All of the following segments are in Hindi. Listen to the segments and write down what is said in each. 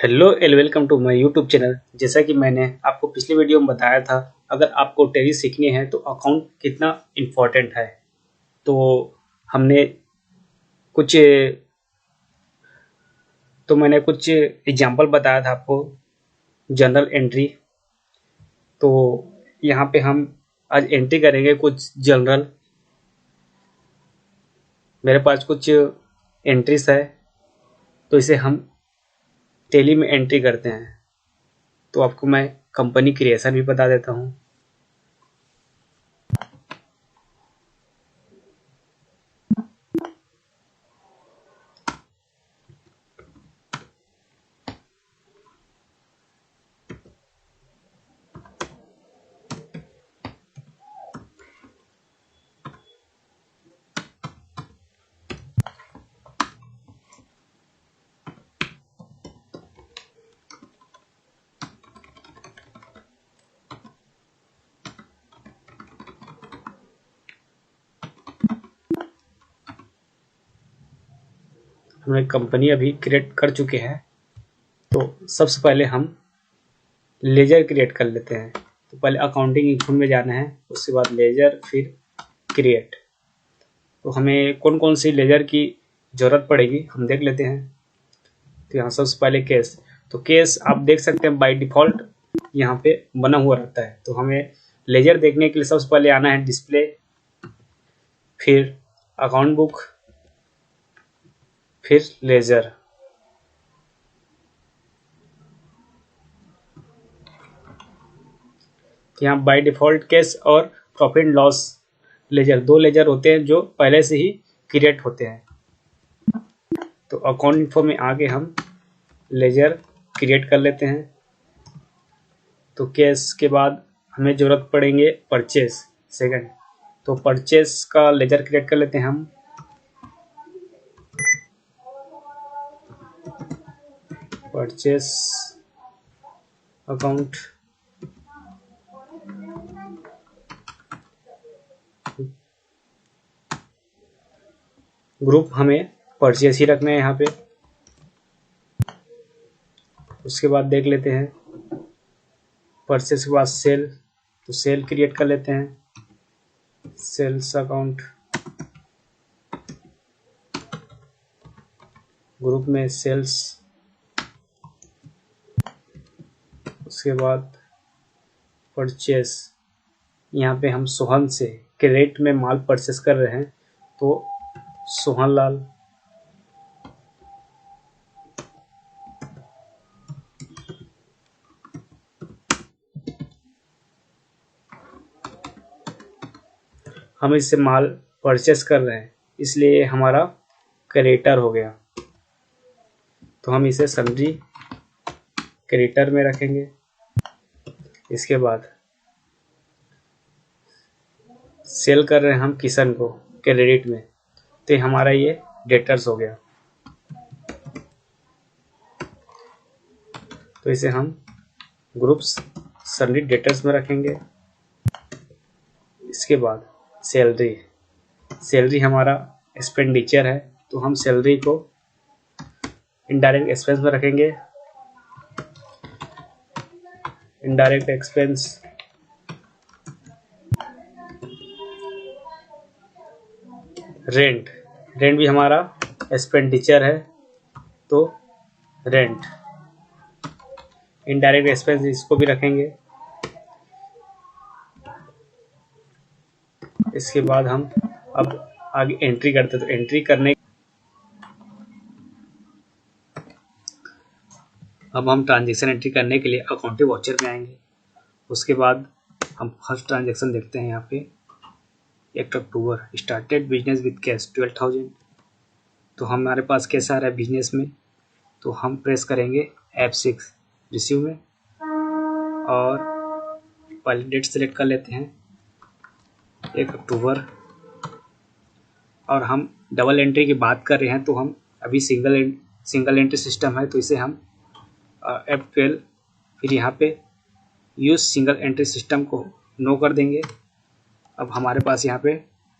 Hello and welcome to my YouTube channel. जैसा कि मैंने आपको पिछले वीडियो में बताया था, अगर आपको टैली सीखनी है तो अकाउंट कितना इम्पोर्टेंट है। तो हमने कुछ मैंने कुछ एग्जांपल बताया था आपको, जनरल एंट्री। तो यहाँ पे हम आज एंट्री करेंगे कुछ जनरल। मेरे पास कुछ एंट्रीज है, तो इसे हम टैली में एंट्री करते हैं। तो आपको मैं कंपनी क्रिएशन भी बता देता हूँ। हमने कंपनी अभी क्रिएट कर चुके हैं। तो सबसे पहले हम लेजर क्रिएट कर लेते हैं। तो पहले अकाउंटिंग इनपुट में जाना है, उसके बाद लेजर, फिर क्रिएट। तो हमें कौन कौन सी लेजर की ज़रूरत पड़ेगी हम देख लेते हैं। तो यहाँ सबसे पहले केस। तो केस आप देख सकते हैं बाय डिफ़ॉल्ट यहाँ पे बना हुआ रहता है। तो हमें लेजर देखने के लिए सबसे पहले आना है डिस्प्ले, फिर अकाउंट बुक, फिर लेजर। यहाँ बाय डिफ़ॉल्ट केस और प्रॉफिट एंड लॉस लेजर, दो लेजर होते हैं जो पहले से ही क्रिएट होते हैं। तो अकाउंट इन्फो में आके हम लेजर क्रिएट कर लेते हैं। तो केस के बाद हमें ज़रूरत पड़ेंगे परचेस सेकंड। तो परचेस का लेजर क्रिएट कर लेते हैं हम। परचेस अकाउंट, ग्रुप हमें परचेस ही रखना है यहाँ पे। उसके बाद देख लेते हैं परचेस के बाद सेल। तो सेल क्रिएट कर लेते हैं, सेल्स अकाउंट, ग्रुप में सेल्स। उसके बाद परचेस, यहाँ पे हम सोहन से क्रेडिट में माल परचेस कर रहे हैं, तो सोहन लाल। हम इससे माल परचेस कर रहे हैं, इसलिए हमारा क्रेडिटर हो गया। तो हम इसे सन्ड्री क्रेडिटर में रखेंगे। इसके बाद सेल कर रहे हैं हम किशन को क्रेडिट में, तो हमारा ये डेटर्स हो गया। तो इसे हम ग्रुप्स सन्ड्री डेटर्स में रखेंगे। इसके बाद सैलरी, सैलरी हमारा एक्सपेंडिचर है, तो हम सैलरी को इनडायरेक्ट एक्सपेंस में रखेंगे। इनडायरेक्ट एक्सपेंस, रेंट, रेंट भी हमारा एक्सपेंडिचर है, तो रेंट इनडायरेक्ट एक्सपेंस इसको भी रखेंगे। इसके बाद हम अब आगे एंट्री करते हैं। तो एंट्री करने अब हम ट्रांजेक्शन एंट्री करने के लिए अकाउंटिंग वाउचर में आएंगे। उसके बाद हम फर्स्ट ट्रांजेक्शन देखते हैं। यहाँ पे 1 अक्टूबर, स्टार्टेड बिजनेस विद कैश 12,000। तो हमारे पास कैसा आ रहा है बिजनेस में, तो हम प्रेस करेंगे F6 रिसीव में, और पहले डेट सेलेक्ट कर लेते हैं 1 अक्टूबर। और हम डबल एंट्री की बात कर रहे हैं, तो हम अभी सिंगल एंट्री सिस्टम है, तो इसे हम F12, फिर यहाँ पे यूज सिंगल एंट्री सिस्टम को नो कर देंगे। अब हमारे पास यहाँ पे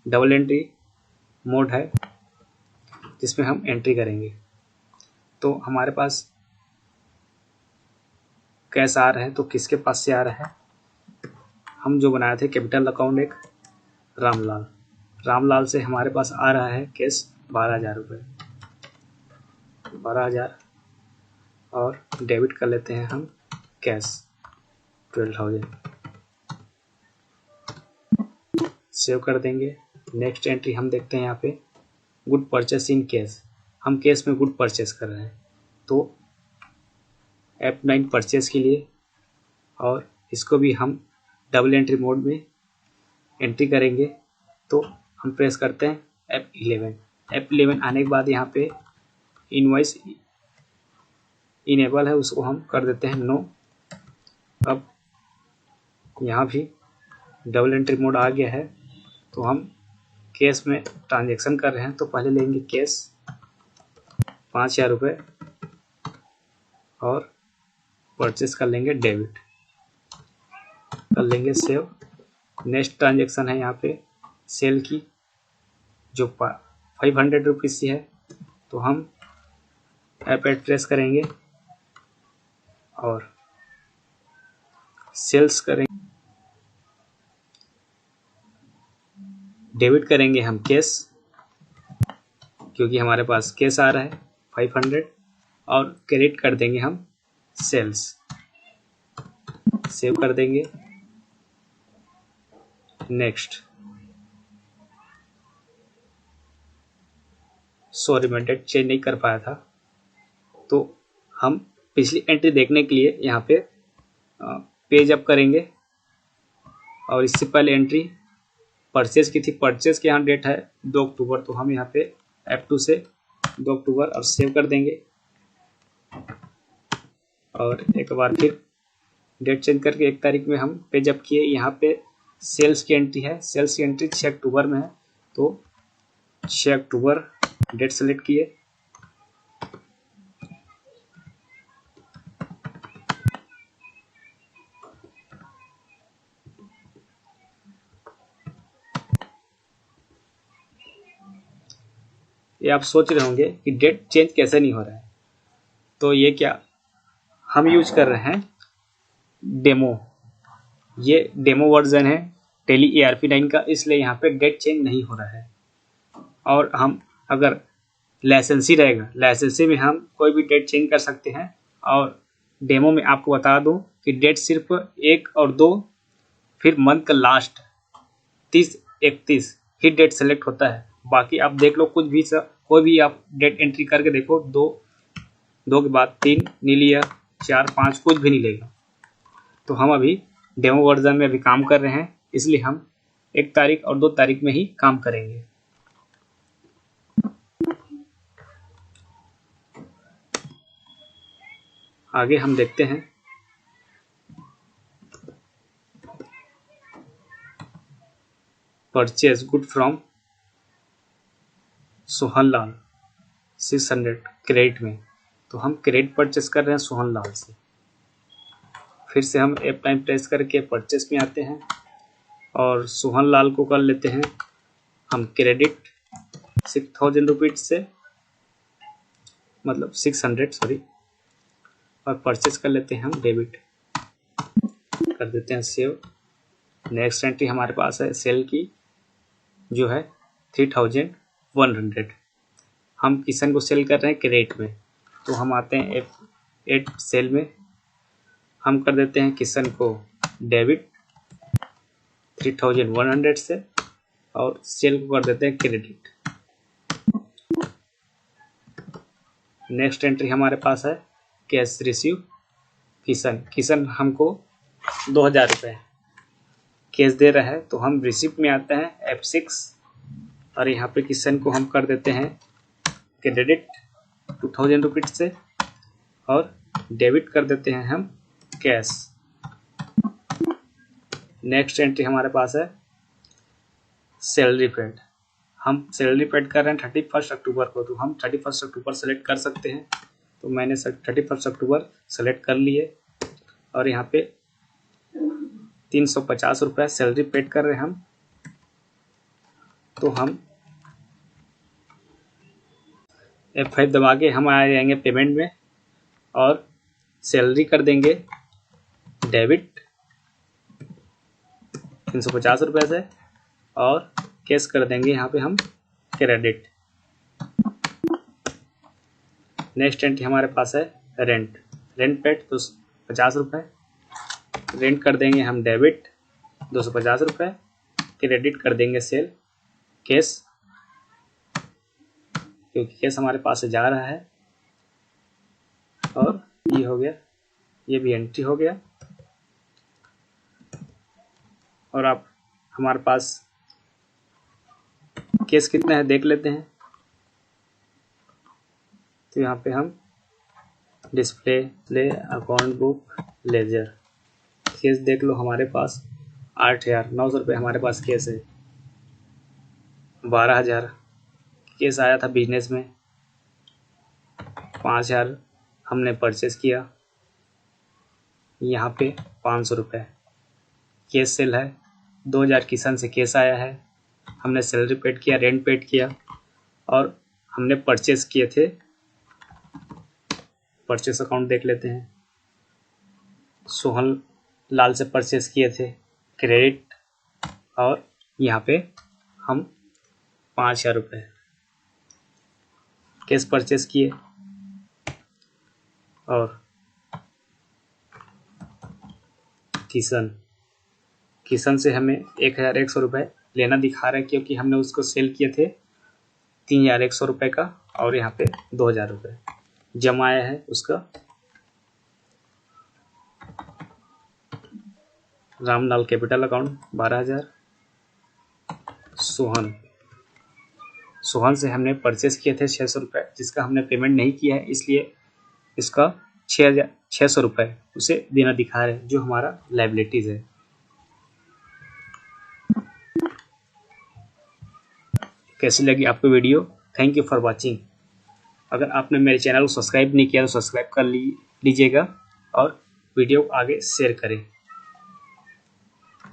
डबल एंट्री मोड है, जिसमें हम एंट्री करेंगे। तो हमारे पास कैश आ रहा है तो किसके पास से आ रहा है? हम जो बनाए थे कैपिटल अकाउंट एक रामलाल से हमारे पास आ रहा है कैश 12,000 रुपये, 12,000 और डेबिट कर लेते हैं हम कैश 12,000, सेव कर देंगे। नेक्स्ट एंट्री हम देखते हैं यहाँ पे गुड परचेस इन कैश, हम कैश में गुड परचेस कर रहे हैं तो F9 परचेस के लिए, और इसको भी हम डबल एंट्री मोड में एंट्री करेंगे तो हम प्रेस करते हैं F11 आने के बाद यहाँ पे इनवॉइस इनेबल है उसको हम कर देते हैं नो। अब यहाँ भी डबल एंट्री मोड आ गया है तो हम कैश में ट्रांजैक्शन कर रहे हैं तो पहले लेंगे कैश 5,000 रुपये और परचेस कर लेंगे डेबिट, कर लेंगे सेव। नेक्स्ट ट्रांजैक्शन है यहाँ पे सेल की जो 500 रुपीज़ की है तो हम F8 प्रेस करेंगे और सेल्स करेंगे, डेबिट करेंगे हम कैश क्योंकि हमारे पास कैश आ रहा है 500 और क्रेडिट कर देंगे हम सेल्स, सेव कर देंगे। नेक्स्ट, सॉरी मैं डेट चेंज नहीं कर पाया था तो हम पिछली एंट्री देखने के लिए यहाँ पे पेज अप करेंगे और इससे पहले एंट्री परचेज की थी, परचेज के यहाँ डेट है 2 अक्टूबर तो हम यहाँ पे F2 से 2 अक्टूबर और सेव कर देंगे और एक बार फिर डेट चेंज करके 1 तारीख में हम पेज अप किए। यहाँ पे सेल्स की एंट्री है, सेल्स की एंट्री 6 अक्टूबर में है तो 6 अक्टूबर डेट सेलेक्ट किए, ये आप सोच रहे होंगे कि डेट चेंज कैसे नहीं हो रहा है, तो ये क्या हम यूज कर रहे हैं डेमो, ये डेमो वर्जन है टेली ERP9 का, इसलिए यहाँ पे डेट चेंज नहीं हो रहा है। और हम अगर लाइसेंसी रहेगा, लाइसेंसी में हम कोई भी डेट चेंज कर सकते हैं और डेमो में आपको बता दूं कि डेट सिर्फ 1 और 2 फिर मंथ का लास्ट 30-31 ही डेट सेलेक्ट होता है, बाकी आप देख लो कुछ भी कोई भी आप डेट एंट्री करके देखो 2 के बाद 3 नहीं लिया, 4 5 कुछ भी नहीं लेगा। तो हम अभी डेमो वर्जन में अभी काम कर रहे हैं इसलिए हम 1 तारीख और 2 तारीख में ही काम करेंगे। आगे हम देखते हैं purchase good from Sohanlal 600 credit में, तो हम क्रेडिट परचेस कर रहे हैं सोहनलाल से। फिर से हम F9 प्रेस करके परचेस में आते हैं और सोहनलाल को कर लेते हैं हम क्रेडिट 6,000 रुपीज से, मतलब 600 सॉरी, और परचेस कर लेते हैं हम डेबिट, कर देते हैं सेव। नेक्स्ट एंट्री हमारे पास है सेल की जो है 3,100, हम किशन को सेल कर रहे हैं क्रेडिट में तो हम आते हैं F8 सेल में, हम कर देते हैं किशन को डेबिट 3,100 से और सेल को कर देते हैं क्रेडिट। नेक्स्ट एंट्री हमारे पास है कैश रिसीव किशन हमको 2,000 रुपये कैश दे रहा है तो हम रिसिप्ट में आते हैं F6 और यहाँ पे किशन को हम कर देते हैं क्रेडिट 2,000 रुपीज से और डेबिट कर देते हैं हम कैश। नेक्स्ट एंट्री हमारे पास है सैलरी पेड, हम सैलरी पेड कर रहे हैं 31 अक्टूबर को तो हम 31 अक्टूबर सेलेक्ट कर सकते हैं, तो मैंने 31 अक्टूबर सेलेक्ट कर लिए और यहाँ पे 350 रुपये सैलरी पेड कर रहे हैं हम, तो हम F5 दबा के हम आ जाएंगे पेमेंट में और सैलरी कर देंगे डेबिट 350 रुपये से, और कैश कर देंगे यहाँ पे हम क्रेडिट। नेक्स्ट एंट्री हमारे पास है रेंट। रेंट पेड 250 रुपये, रेंट कर देंगे हम डेबिट 250 रुपये, क्रेडिट कर देंगे सेल कैश, क्योंकि कैश हमारे पास से जा रहा है। और ये हो गया, ये भी एंट्री हो गया। और आप हमारे पास कैश कितना है देख लेते हैं। तो यहाँ पे हम display account book ledger cash देख लो, हमारे पास 8,900 रुपये हमारे पास कैश है। 12,000 कैश आया था बिजनेस में, 5,000 हमने परचेस किया। यहाँ पे 500 रुपये कैश सेल है। 2,000 किसान से कैश आया है, हमने सैलरी पेड किया, रेंट पेड किया, और हमने परचेस किए थे। परचेस अकाउंट देख लेते हैं। सोहन लाल से परचेस किए थे, क्रेडिट, और यहाँ पे हम 5,000 रुपये कैश परचेस किए। और किशन से हमें 1,100 रुपये लेना दिखा रहा है, क्योंकि हमने उसको सेल किए थे 3,100 रुपये का, और यहाँ पे 2,000 रुपये जमा आया है उसका। Ramlal capital account 12,000। सोहन से हमने परचेस किए थे 600 रुपये, जिसका हमने पेमेंट नहीं किया है, इसलिए इसका 6,600 रुपये उसे देना दिखा रहे हैं, जो हमारा लायबिलिटीज है। कैसी लगी आपको video? Thank you for watching. अगर आपने मेरे चैनल को सब्सक्राइब नहीं किया तो सब्सक्राइब कर लीजिएगा, और वीडियो को आगे शेयर करें।